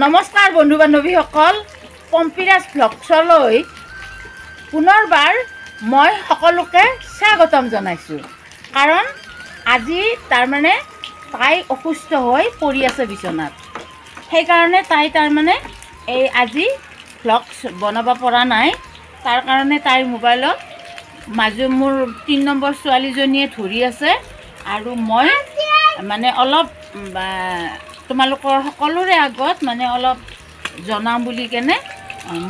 নমস্কাৰ বন্ধু বান্ধৱীসকল, পম্পিৰাজ ভ্লগছলৈ পুনৰবাৰ মই সকলোকে স্বাগতম জনাইছোঁ। কাৰণ আজি তাৰমানে তাই অসুস্থ হৈ পৰি আছে বিচনাত। সেইকাৰণে তাই তাৰমানে এই আজি ভ্লগছ বনাব পৰা নাই। তাৰ কাৰণে তাইৰ মোবাইলত মোৰ 3 নম্বৰ ছোৱালীজনীয়ে ধৰি আছে আৰু মই মানে অলপ তোমালোকৰ সকলোৰে আগত মানে অলপ জনাম বুলি কেনে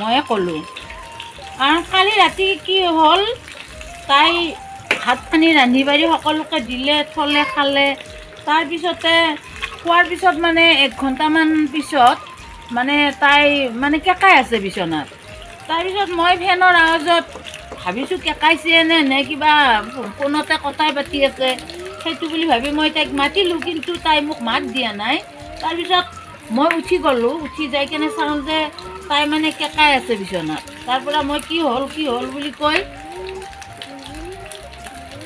মই ক'লোঁ। কাৰণ কালি ৰাতি কি হ'ল, তাই ভাত পানী ৰান্ধি বাঢ়ি সকলোকে দিলে, থলে, খালে। তাৰপিছতে খোৱাৰ পিছত মানে 1 ঘণ্টামান পিছত মানে তাই মানে কেকাই আছে বিচনাত। তাৰপিছত মই ফেনৰ আৱাজত ভাবিছোঁ কেকাইছে নে কিবা ফোনতে কথাই পাতি আছে, সেইটো বুলি ভাবি মই তাইক মাতিলোঁ, কিন্তু তাই মোক মাত দিয়া নাই। তাৰপিছত মই উঠি গ'লোঁ, উঠি যাই কেনে চাওঁ যে তাই মানে কেকাই আছে বিচনাত। তাৰপৰা মই কি হ'ল বুলি কৈ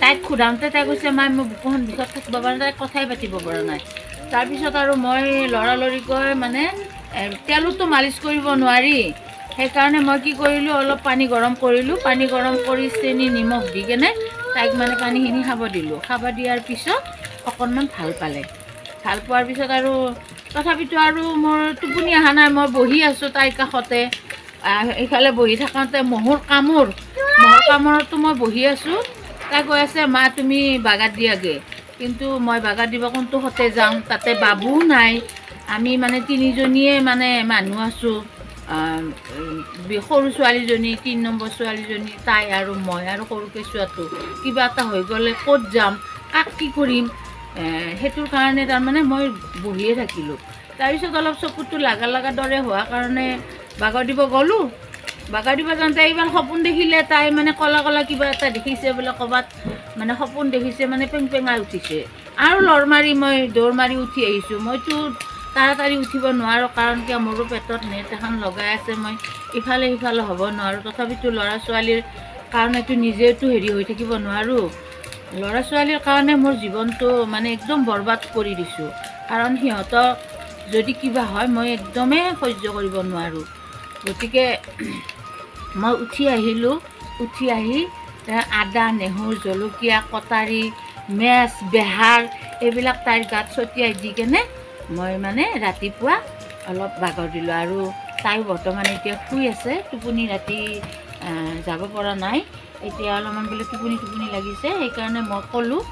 তাইক সোধাওঁতে তাই কৈছে, মাই মই বুকুখন বিষত থাকিব পৰা নাই, তাই কথাই পাতিব পৰা নাই। তাৰপিছত আৰু মই লৰালৰিকৈ মানে তেলতো মালিচ কৰিব নোৱাৰি, সেইকাৰণে মই কি কৰিলোঁ, অলপ পানী গৰম কৰিলোঁ। পানী গৰম কৰি চেনি নিমখ দি কেনে তাইক মানে পানীখিনি খাব দিলোঁ। খাব দিয়াৰ পিছত অকণমান ভাল পালে। ভাল পোৱাৰ পিছত আৰু তথাপিতো আৰু মোৰ টোপনি অহা নাই। মই বহি আছোঁ তাইৰ কাষতে, এইফালে বহি থাকোঁতে মহৰ কামোৰতো মই বহি আছোঁ। তাই কৈ আছে, মা তুমি বাগাত দিয়াগৈ। কিন্তু মই বাগাত দিব কোনটো হতে যাওঁ, তাতে বাবুও নাই। আমি মানে 3জনীয়ে মানে মানুহ আছোঁ। সৰু ছোৱালীজনী, 3 নম্বৰ ছোৱালীজনী, তাই আৰু মই আৰু সৰু কেঁচুৱাটো। কিবা এটা হৈ গ'লে ক'ত যাম, কাক কি কৰিম, সেইটোৰ কাৰণে তাৰমানে মই বহিয়ে থাকিলোঁ। তাৰপিছত অলপ চকুটো লাগা দৰে হোৱাৰ কাৰণে বাগৰ দিব গ'লোঁ। বাগৰ দিব যাওঁতে এইবাৰ সপোন দেখিলে। তাই মানে ক'লা কিবা এটা দেখিছে বোলে, ক'ৰবাত মানে সপোন দেখিছে, মানে পেঙাই উঠিছে। আৰু মই দৌৰ মাৰি উঠি আহিছোঁ। মইতো তাড়াতাড়ি উঠিব নোৱাৰোঁ, কাৰণ কিয় মোৰো পেটত নেট এখন লগাই আছে। মই ইফালে সিফালে হ'ব নোৱাৰোঁ। তথাপিতো ল'ৰা ছোৱালীৰ কাৰণেতো নিজেতো হেৰি হৈ থাকিব নোৱাৰোঁ। ল'ৰা ছোৱালীৰ কাৰণে মোৰ জীৱনটো মানে একদম বৰবাদ কৰি দিছোঁ। কাৰণ সিহঁতক যদি কিবা হয় মই একদমেই সহ্য কৰিব নোৱাৰোঁ। গতিকে মই উঠি আহিলোঁ। উঠি আহি আদা, নেহৰু, জলকীয়া, কটাৰী, মেচ, বেহাৰ এইবিলাক তাইৰ গাত ছটিয়াই দি কেনে মই মানে ৰাতিপুৱা অলপ বাগৰ দিলোঁ। আৰু তাই বৰ্তমান এতিয়া শুই আছে, টোপনি ৰাতি যাব পৰা নাই। এতিয়া অলপমান বোলে টোপনি লাগিছে, সেইকাৰণে মই ক'লোঁ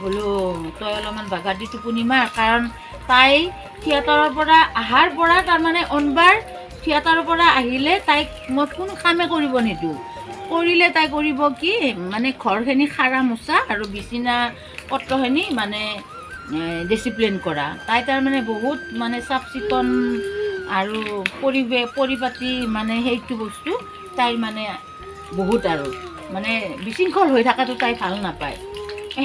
বোলো তই অলপমান বাগৰ দি টোপনি মাৰ। কাৰণ তাই থিয়েটাৰৰ পৰা অহাৰ পৰা তাৰমানে অনবাৰ থিয়েটাৰৰ পৰা আহিলে তাইক মই কোনো কামে কৰিব নিদিওঁ। কৰিলে তাই কৰিব কি, মানে ঘৰখিনি সাৰা মোচা আৰু বিচনা পত্ৰখিনি মানে ডিচিপ্লিন কৰা। তাই তাৰমানে বহুত মানে চাফ চিকুণ আৰু পৰিপাতি, মানে সেইটো বস্তু তাইৰ মানে বহুত আৰু মানে বিশৃংখল হৈ থকাটো তাই ভাল নাপায়।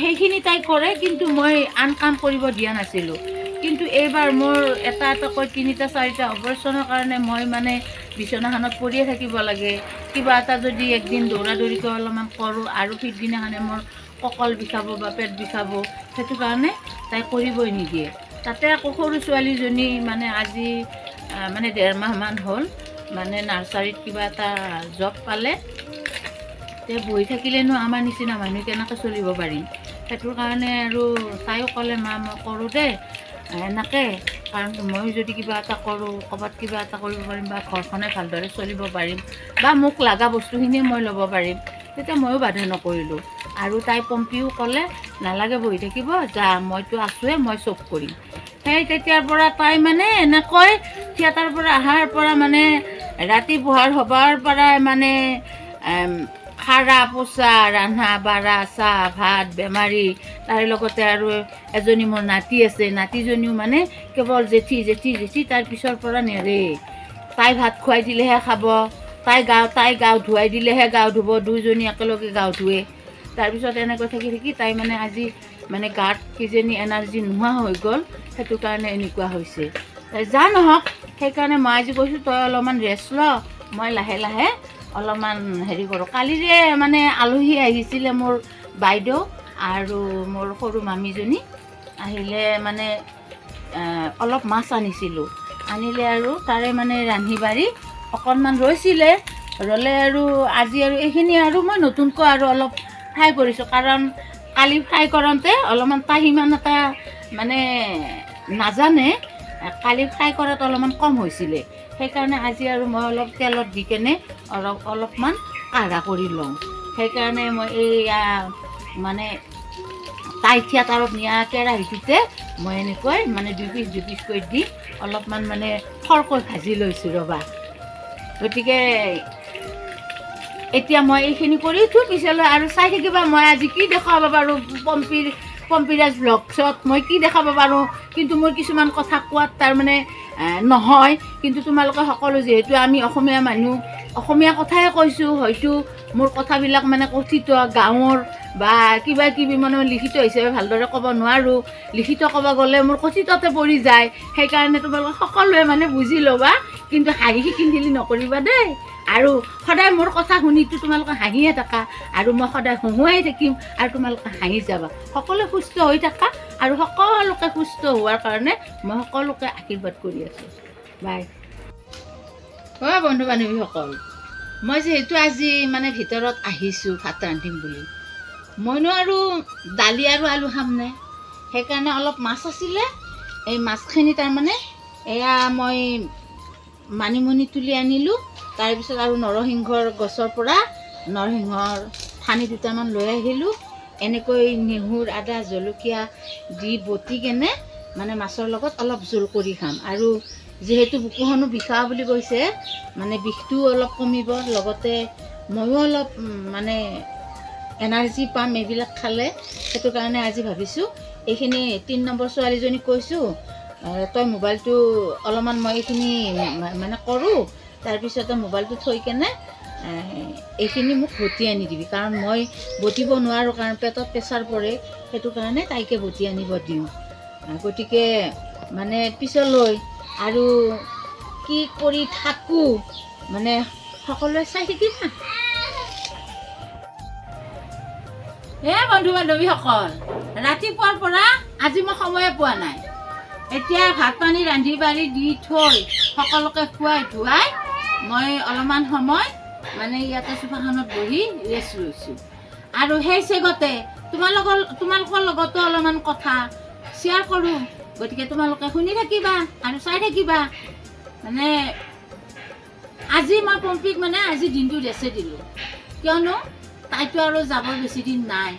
সেইখিনি তাই কৰে, কিন্তু মই আন কাম কৰিব দিয়া নাছিলোঁ। কিন্তু এইবাৰ মোৰ এটাকৈ 3টা 4টা অপাৰেশ্যনৰ কাৰণে মই মানে বিচনাখনত পৰিয়ে থাকিব লাগে। কিবা এটা যদি একদিন দৌৰাদৌৰিকৈ অলপমান কৰোঁ আৰু পিছদিনাখনে মোৰ কঁকাল বিষাব বা পেট বিষাব, সেইটো কাৰণে তাই কৰিবই নিদিয়ে। তাতে আকৌ সৰু ছোৱালীজনী মানে আজি মানে 1.5 মাহমান হ'ল, মানে নাৰ্চাৰীত কিবা এটা জব পালে। বহি থাকিলেনো আমাৰ নিচিনা মানুহ কেনেকৈ চলিব পাৰিম। সেইটোৰ কাৰণে আৰু তাইও ক'লে, মা মই কৰোঁ দে এনেকৈ, কাৰণ ময়ো যদি কিবা এটা কৰোঁ, ক'ৰবাত কিবা এটা কৰিব পাৰিম বা ঘৰখনে ভালদৰে চলিব পাৰিম বা মোক লগা বস্তুখিনিয়ে মই ল'ব পাৰিম। তেতিয়া ময়ো বাধা নকৰিলোঁ। আৰু তাই পম্পীও ক'লে, নালাগে বহি থাকিব, যা মইতো আছোঁৱে, মই চব কৰিম। সেই তেতিয়াৰ পৰা তাই মানে এনেকৈ থিয়েটাৰৰ পৰা অহাৰ পৰা মানে ৰাতি হ'বৰ পৰাই মানে সাৰা পোচা, ৰন্ধা বাঢ়া, চাহ ভাত, বেমাৰী। তাৰ লগতে আৰু এজনী মোৰ নাতি আছে। নাতিজনীও মানে কেৱল জেঠী তাৰ পিছৰ পৰা নেৰেই। তাই ভাত খুৱাই দিলেহে খাব, তাই গা ধুৱাই দিলেহে গা ধুব, 2জনী একেলগে গা ধুৱে। তাৰপিছত এনেকৈ থাকি তাই মানে আজি মানে গাত কিজানি এনাৰ্জি নোহোৱা হৈ গ'ল, সেইটো কাৰণে এনেকুৱা হৈছে। যা নহওক, সেইকাৰণে মই আজি কৈছোঁ তই অলপমান ৰেষ্ট ল, মই লাহে অলপমান হেৰি কৰোঁ। কালিৰে মানে আলহী আহিছিলে, মোৰ বাইদেউ আৰু মোৰ সৰু মামীজনী আহিলে। মানে অলপ মাছ আনিছিলোঁ, আনিলে আৰু তাৰে মানে ৰান্ধি বাঢ়ি অকণমান ৰৈছিলে ৰ'লে আৰু আজি আৰু এইখিনি আৰু মই নতুনকৈ আৰু অলপ ফ্ৰাই কৰিছোঁ কাৰণ কালি ফ্ৰাই কৰোঁতে অলপমান তাই সিমান এটা মানে নাজানে কালি ফ্ৰাই কৰাত অলপমান কম হৈছিলে সেইকাৰণে আজি আৰু মই অলপ তেলত দি কেনে অলপমান কাঢ়া কৰি লওঁ সেইকাৰণে মই এইয়া মানে তাই থিয়েটাৰত নিয়া কেৰাহীটোতে মই এনেকৈ মানে দুই পিচ কৰি দি অলপমান মানে খৰকৈ ভাজি লৈছোঁ ৰ'বা গতিকে এতিয়া মই এইখিনি কৰি থৈ পিছলৈ আৰু চাই থাকিবা মই আজি কি দেখাব পাৰোঁ পম্পীৰাজ ব্লগছত মই কি দেখাব পাৰোঁ কিন্তু মোৰ কিছুমান কথা কোৱাত তাৰমানে নহয় কিন্তু তোমালোকে সকলো যিহেতু আমি অসমীয়া মানুহ অসমীয়া কথাই কৈছোঁ হয়তো মোৰ কথাবিলাক মানে কথিত গাঁৱৰ বা কিবা কিবি মানে লিখিত হিচাপে ভালদৰে ক'ব নোৱাৰোঁ লিখিত ক'ব গ'লে মোৰ কথিততে পৰি যায় সেইকাৰণে তোমালোকে সকলোৱে মানে বুজি ল'বা কিন্তু হাঁহি খিকিন্দিলি নকৰিবা দেই আৰু সদায় মোৰ কথা শুনিতো তোমালোকে হাঁহিয়ে থাকা আৰু মই সদায় হঁহুৱাই থাকিম আৰু তোমালোকে হাঁহি যাবা সকলোৱে সুস্থ হৈ থাকা আৰু সকলোকে সুস্থ হোৱাৰ কাৰণে মই সকলোকে আশীৰ্বাদ কৰি আছোঁ বাই বন্ধু বান্ধৱীসকল মই যিহেতু আজি মানে ভিতৰত আহিছোঁ ভাত ৰান্ধিম বুলি মইনো আৰু দালি আৰু আলু খামনে সেইকাৰণে অলপ মাছ আছিলে এই মাছখিনি তাৰমানে এয়া মই মানিমুনি তুলি আনিলোঁ তাৰপিছত আৰু নৰসিংহৰ গছৰ পৰা নৰসিংহৰ ঠানি দুটামান লৈ আহিলোঁ এনেকৈ নেহুৰ আদা জলকীয়া দি বটি কেনে মানে মাছৰ লগত অলপ জোল কৰি খাম আৰু যিহেতু বুকুখনো বিষা বুলি কৈছে মানে বিষটোও অলপ কমিব লগতে ময়ো অলপ মানে এনাৰ্জি পাম এইবিলাক খালে সেইটো কাৰণে আজি ভাবিছোঁ এইখিনি 3 নম্বৰ ছোৱালীজনীক কৈছোঁ তই মোবাইলটো অলপমান মই এইখিনি মানে কৰোঁ তাৰপিছতে মোবাইলটো থৈ কেনে এইখিনি মোক বটি আনি দিবি কাৰণ মই বটিব নোৱাৰোঁ কাৰণ পেটত প্ৰেছাৰ পৰে সেইটো কাৰণে তাইকে বটি আনিব দিওঁ গতিকে মানে পিছলৈ আৰু কি কৰি থাকোঁ মানে সকলোৱে চাই থাকিবা বন্ধু বান্ধৱীসকল ৰাতিপুৱাৰ পৰা আজি মই সময়ে পোৱা নাই এতিয়া ভাত পানী ৰান্ধি বাঢ়ি দি থৈ সকলোকে খুৱাই ধুৱাই মই অলপমান সময় মানে ইয়াতে চোফাখনত বহি ৰেষ্ট লৈছোঁ আৰু সেই চেগতে তোমালোকৰ লগতো অলপমান কথা শ্বেয়াৰ কৰোঁ গতিকে তোমালোকে শুনি থাকিবা আৰু চাই থাকিবা মানে আজি মই পম্পীক মানে আজি দিনটো ৰেষ্টে দিলোঁ কিয়নো তাইতো আৰু যাবৰ বেছি দিন নাই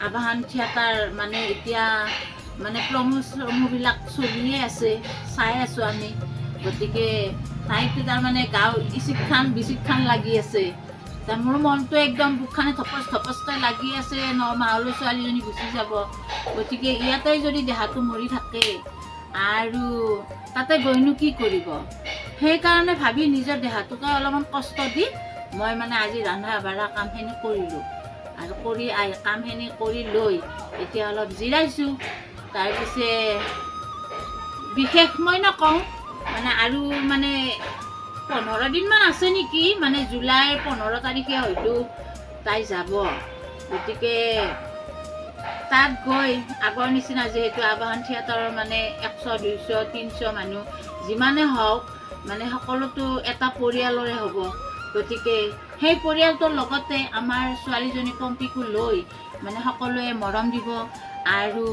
আবাহন থিয়েটাৰ মানে এতিয়া মানে প্ৰমোবিলাক চলিয়ে আছে চাই আছোঁ আমি গতিকে তাইতো তাৰমানে গাঁও বিচিতখান লাগি আছে মোৰ মনটো একদম বুকখানে ধপচকৈ লাগি আছে 9 মাহলৈ ছোৱালীজনী গুচি যাব গতিকে ইয়াতে যদি দেহাটো মৰি থাকে আৰু তাতে গৈনো কি কৰিব সেইকাৰণে ভাবি নিজৰ দেহাটোকে অলপমান কষ্ট দি মই মানে আজি ৰন্ধা বঢ়া কামখিনি কৰিলোঁ আৰু কৰি কামখিনি কৰি লৈ এতিয়া অলপ জিৰাইছোঁ তাৰপিছে বিশেষ মই নকওঁ মানে আৰু মানে 15 দিনমান আছে নেকি মানে জুলাইৰ 15 তাৰিখে হয়তো তাই যাব গতিকে তাত গৈ আগৰ নিচিনা যিহেতু আবাহন থিয়েটাৰৰ মানে 100 200 300 মানুহ যিমানে হওক মানে সকলোতো এটা পৰিয়ালৰে হ'ব গতিকে সেই পৰিয়ালটোৰ লগতে আমাৰ ছোৱালীজনী পম্পীকো লৈ মানে সকলোৱে মৰম দিব আৰু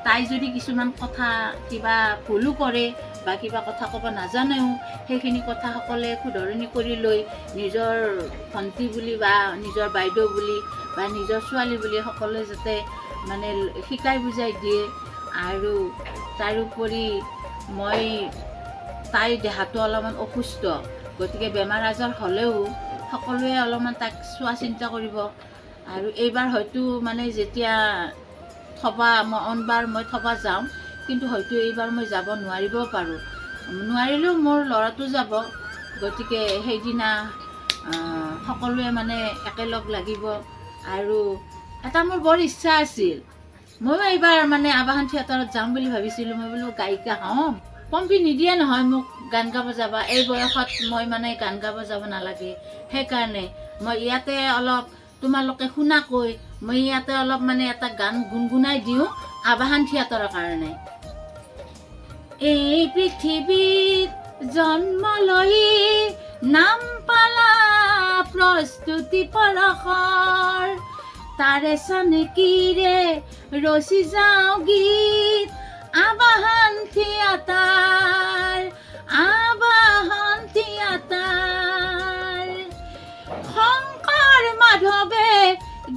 তাই যদি কিছুমান কথা কিবা ভুলো কৰে বা কিবা কথা ক'ব নাজানেও সেইখিনি কথা সকলোৱে শুধৰণি কৰি লৈ নিজৰ ভণ্টি বুলি বা নিজৰ বাইদেউ বুলি বা নিজৰ ছোৱালী বুলি সকলোৱে যাতে মানে শিকাই বুজাই দিয়ে আৰু তাৰোপৰি মই তাইৰ দেহাটো অলপমান অসুস্থ গতিকে বেমাৰ আজাৰ হ'লেও সকলোৱে অলপমান তাক চোৱা চিন্তা কৰিব আৰু এইবাৰ হয়তো মানে যেতিয়া অনবাৰ মই থবা যাওঁ কিন্তু হয়তো এইবাৰ মই যাব নোৱাৰিবও পাৰোঁ নোৱাৰিলেও মোৰ ল'ৰাটো যাব গতিকে সেইদিনা সকলোৱে মানে একেলগ লাগিব আৰু এটা মোৰ বৰ ইচ্ছা আছিল ময়ো এইবাৰ মানে আবাহন থিয়েটাৰত যাম বুলি ভাবিছিলোঁ মই বোলো গায়িকা হ'ম পম্পী নিদিয়ে নহয় মোক গান গাব যাবা এই বয়সত মই মানে গান গাব যাব নালাগে সেইকাৰণে মই ইয়াতে অলপ তোমালোকে শুনাকৈ মই ইয়াতে অলপ মানে এটা গান গুণগুণাই দিওঁ আবাহন থিয়েটাৰৰ কাৰণে এই পৃথিৱীত জন্ম লৈ নাম পালা প্ৰস্তুতি পৰশৰ তাৰে চানেকিৰে ৰচি যাওঁ গীত আবাহন থিয়াতাৰ শংকৰ মাধৱে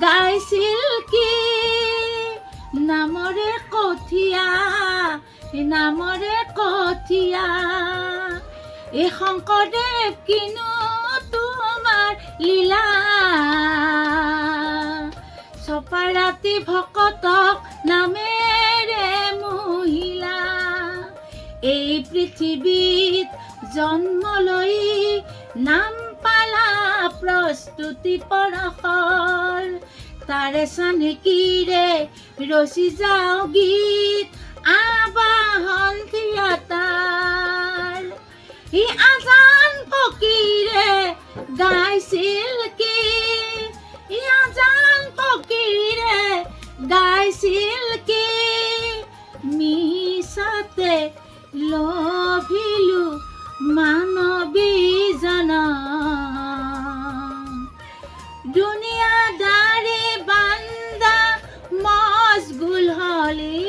গাইছিল কি নামৰে কঠীয়া এই শংকৰদেৱ কিনো তোমাৰ লীলা চপাৰাতি ভকতক নামেৰে মহিলা এই পৃথিৱীত জন্ম লৈ নাম পালা প্ৰস্তুতি পৰশৰ তাৰে চানেকিৰে ৰচি যাওঁ গীত আবাহন থিয়াতাৰ ই আজান ফকীৰে গাইছিল কি মিছাতে লভিলো মানৱী জনম দুনিয়াদাৰী বান্দা মজগুল হলি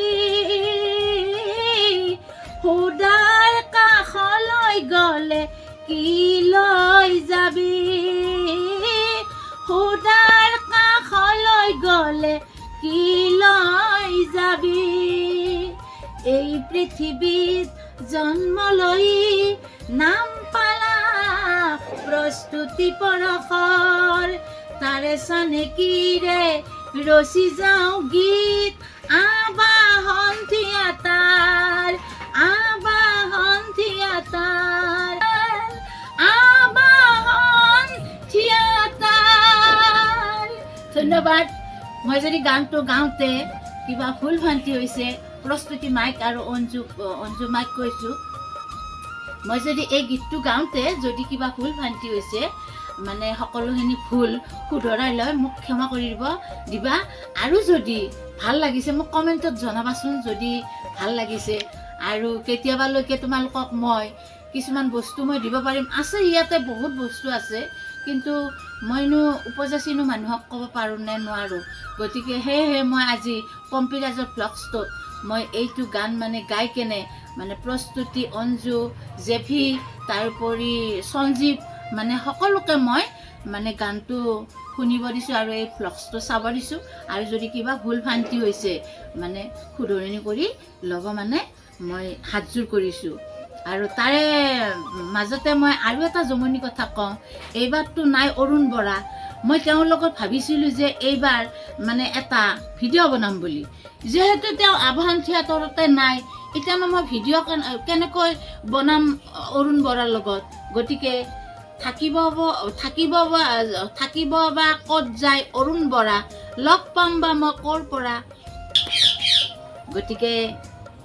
খুদাৰ কাষলৈ গ'লে কি লৈ যাবি খুদাৰ কাষলৈ গ'লে কি লৈ যাবি এই পৃথিৱীত জন্ম লৈ নাম পালা প্ৰস্তুতি পৰশৰ তাৰে চানেকিৰে ৰচি যাওঁ গীত আবাহন থিয়াতাৰ ধন্যবাদ। মই যদি গানটো গাওঁতে কিবা ভুল ভ্ৰান্তি হৈছে প্ৰস্তুতি মাইক আৰু অঞ্জু মাইক কৈছোঁ মই যদি এই গীতটো গাওঁতে যদি কিবা ভুল ভ্ৰান্তি হৈছে মানে সকলোখিনি ভুল শুধৰাই লৈ মোক ক্ষমা কৰি দিবা আৰু যদি ভাল লাগিছে মোক কমেণ্টত জনাবাচোন যদি ভাল লাগিছে আৰু কেতিয়াবালৈকে তোমালোকক মই কিছুমান বস্তু মই দিব পাৰিম আছে ইয়াতে বহুত বস্তু আছে কিন্তু মইনো উপজাচিনো মানুহক ক'ব পাৰোঁ নে নোৱাৰোঁ গতিকে সেয়েহে মই আজি পম্পীৰাজৰ ব্লগছটোত মই এইটো গান মানে গাই কেনে মানে প্ৰস্তুতি অঞ্জু জেভি তাৰোপৰি সঞ্জীৱ মানে সকলোকে মই মানে গানটো শুনিব দিছোঁ আৰু এই ব্লগছটো চাব দিছোঁ আৰু যদি কিবা ভুল ভ্ৰান্তি হৈছে মানে শুধৰণি কৰি ল'ব মানে মই হাতযোৰ কৰিছোঁ আৰু তাৰে মাজতে মই আৰু এটা জমনি কথা কওঁ এইবাৰতো নাই অৰুণ বৰা মই তেওঁৰ লগত ভাবিছিলোঁ যে এইবাৰ মানে এটা ভিডিঅ' বনাম বুলি যেহেতু তেওঁ আবাহন থিয়েটাৰতে নাই এতিয়া মই ভিডিঅ' কেনেকৈ বনাম অৰুণ বৰাৰ লগত গতিকে থাকিব বা ক'ত যায় অৰুণ বৰা লগ পাম বা মই ক'ৰ পৰা গতিকে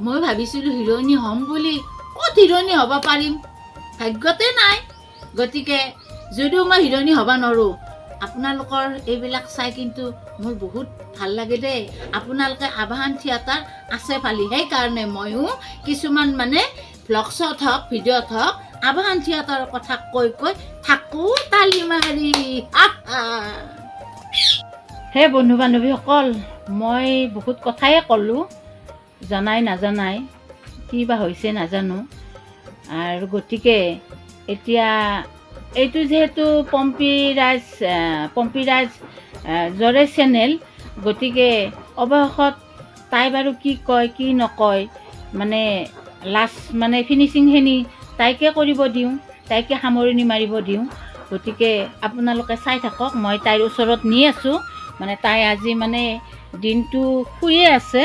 মই ভাবিছিলোঁ হিৰোইনী হ'ম বুলি ক'ত হিৰোইনী হ'ব পাৰিম ভাগ্যতে নাই গতিকে যদিও মই হিৰোইনী হ'ব নোৱাৰোঁ আপোনালোকৰ এইবিলাক চাই কিন্তু মোৰ বহুত ভাল লাগে দেই আপোনালোকে আবাহন থিয়েটাৰ আছে পালি সেইকাৰণে ময়ো কিছুমান মানে ব্লগছত হওক ভিডিঅ'ত হওক আবাহন থিয়েটাৰৰ কথা কৈ থাকোঁ তালি মাৰি হে বন্ধু বান্ধৱীসকল মই বহুত কথাই ক'লোঁ জানাই নাজানাই কি বা হৈছে নাজানো আৰু গতিকে এতিয়া এইটো যেহেতু পম্পীৰাজ জৰে চেনেল গতিকে অৱশেষত তাই বাৰু কি কয় কি নকয় মানে লাষ্ট মানে ফিনিচিংখিনি তাইকে কৰিব দিওঁ তাইকে সামৰণি মাৰিব দিওঁ গতিকে আপোনালোকে চাই থাকক মই তাইৰ ওচৰত নি আছোঁ মানে তাই আজি মানে দিনটো শুয়ে আছে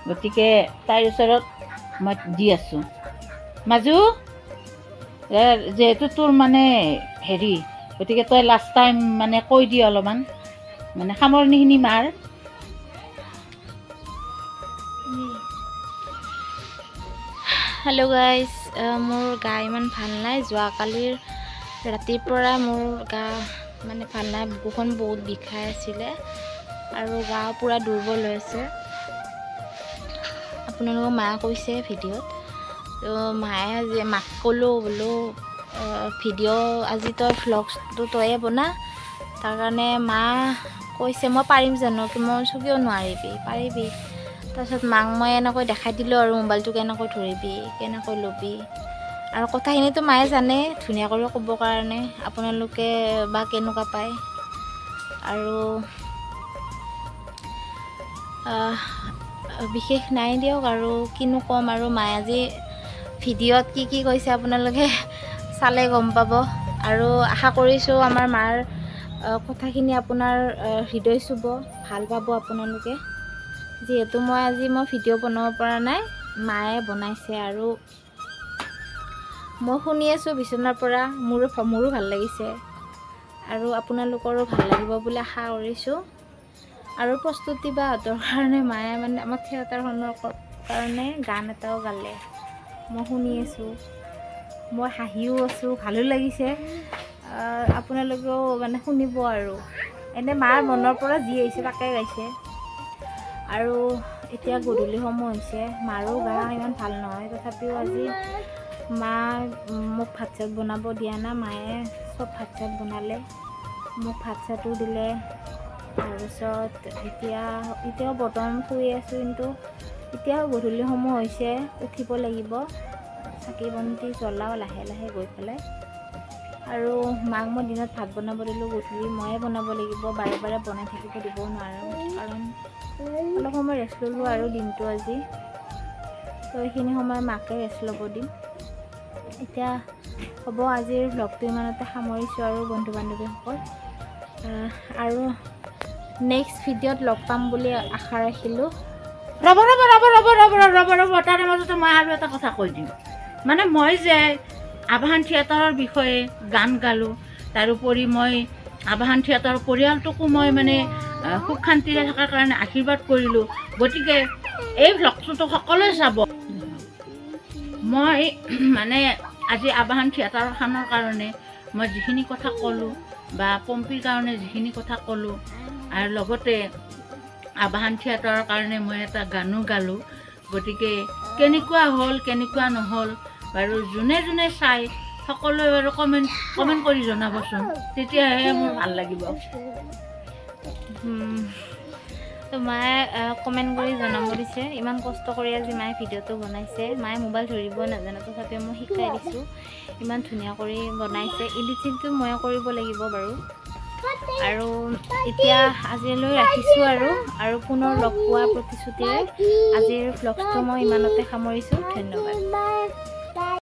গতিকে তাইৰ ওচৰত মই দি আছোঁ মাজু যেহেতু তোৰ মানে হেৰি গতিকে তই লাষ্ট টাইম মানে কৈ দি অলপমান মানে সামৰণিখিনি মাৰ হেল্ল' গাইজ মোৰ গা ইমান ভাল নাই যোৱাকালিৰ ৰাতিৰ পৰা মোৰ গা মানে ভাল নাই বুকুখন বহুত বিষাই আছিলে আৰু গা পূৰা দুৰ্বল হৈ আছে আপোনালোকক মায়ে কৈছে ভিডিঅ'ত তো মায়ে আজি মাক ক'লোঁ বোলো ভিডিঅ' আজি তই ভ্লগটো তয়ে বনা। তাৰ কাৰণে মা কৈছে মই পাৰিম জানো, মই কিয় নোৱাৰিবি, পাৰিবি। তাৰপিছত মাক মই এনেকৈ দেখাই দিলোঁ আৰু মোবাইলটো কেনেকৈ ধৰিবি, কেনেকৈ ল'বি, আৰু কথাখিনিতো মায়ে জানে ধুনীয়া কৰি ক'বৰ কাৰণে, আপোনালোকে বা কেনেকুৱা পায়। আৰু বিশেষ নাই দিয়ক, আৰু কিনো ক'ম। আৰু মায়ে আজি ভিডিঅ'ত কি কি কৈছে আপোনালোকে চালে গম পাব। আৰু আশা কৰিছোঁ আমাৰ মাৰ কথাখিনি আপোনাৰ হৃদয় চুব, ভাল পাব আপোনালোকে। যিহেতু মই ভিডিঅ' বনাব পৰা নাই, মায়ে বনাইছে আৰু মই শুনি আছোঁ বিচনাৰ পৰা, মোৰো ভাল লাগিছে আৰু আপোনালোকৰো ভাল লাগিব বুলি আশা কৰিছোঁ। আৰু প্ৰস্তুতি বাহঁতৰ কাৰণে মায়ে মানে আমাৰ থিয়েটাৰখনৰ কাৰণে গান এটাও গালে, মই শুনি আছোঁ, মই হাঁহিও আছোঁ, ভালো লাগিছে। আপোনালোকেও মানে শুনিব আৰু এনে মাৰ মনৰ পৰা যি আহিছে তাকে গাইছে। আৰু এতিয়া গধূলি সময় হৈছে, মাৰো গা ইমান ভাল নহয়, তথাপিও আজি মা মোক ভাত চাত বনাব দিয়া না, মায়ে চব ভাত চাত বনালে, মোক ভাত চাতো দিলে। তাৰপিছত এতিয়াও বৰ্তমান শুই আছোঁ, কিন্তু এতিয়াও গধূলি সময় হৈছে, উঠিব লাগিব, চাকি বন্তি জ্বলাওঁ লাহে লাহে গৈ পেলাই। আৰু মাক মই দিনত ভাত বনাব দিলোঁ, গধূলি ময়ে বনাব লাগিব, বাৰে বাৰে বনাই থাকিব দিব নোৱাৰোঁ, কাৰণ অলপ সময় ৰেষ্ট ল'লোঁ আৰু দিনটো আজি, তো এইখিনি সময় মাকে ৰেষ্ট ল'ব দিম। এতিয়া হ'ব, আজিৰ ভ্লগটো ইমানতে সামৰিছোঁ আৰু বন্ধু বান্ধৱীসকল, আৰু নেক্সট ভিডিঅ'ত লগ পাম বুলি আশা ৰাখিলোঁ। ৰ'ব, তাৰে মাজতে মই আৰু এটা কথা কৈ দিম। মানে মই যে আবাহন থিয়েটাৰৰ বিষয়ে গান গালোঁ, তাৰোপৰি মই আবাহন থিয়েটাৰৰ পৰিয়ালটোকো মই মানে সুখ শান্তিৰে থকাৰ কাৰণে আশীৰ্বাদ কৰিলোঁ। গতিকে এই ভ্লগটোতো সকলোৱে চাব। মই মানে আজি আবাহন থিয়েটাৰখনৰ কাৰণে মই যিখিনি কথা ক'লোঁ, বা পম্পীৰ কাৰণে যিখিনি কথা ক'লোঁ, আৰু লগতে আবাহন থিয়েটাৰৰ কাৰণে মই এটা গানো গালোঁ। গতিকে কেনেকুৱা হ'ল কেনেকুৱা নহ'ল বাৰু যোনে যোনে চাই সকলোৱে বাৰু কমেণ্ট কৰি জনাবচোন, তেতিয়াহে মোৰ ভাল লাগিব। তো মায়ে কমেণ্ট কৰি জনাব দিছে, ইমান কষ্ট কৰি আজি মায়ে ভিডিঅ'টো বনাইছে। মায়ে মোবাইল ধৰিব নাজানে, তথাপিও মই শিকাই দিছোঁ, ইমান ধুনীয়া কৰি বনাইছে। এডিটিংটো ময়ে কৰিব লাগিব বাৰু। আৰু এতিয়া আজিলৈ ৰাখিছোঁ, আৰু পুনৰ লগ পোৱা প্ৰতিশ্ৰুতিৰে আজিৰ ভ্লগটো মই ইমানতে সামৰিছোঁ। ধন্যবাদ।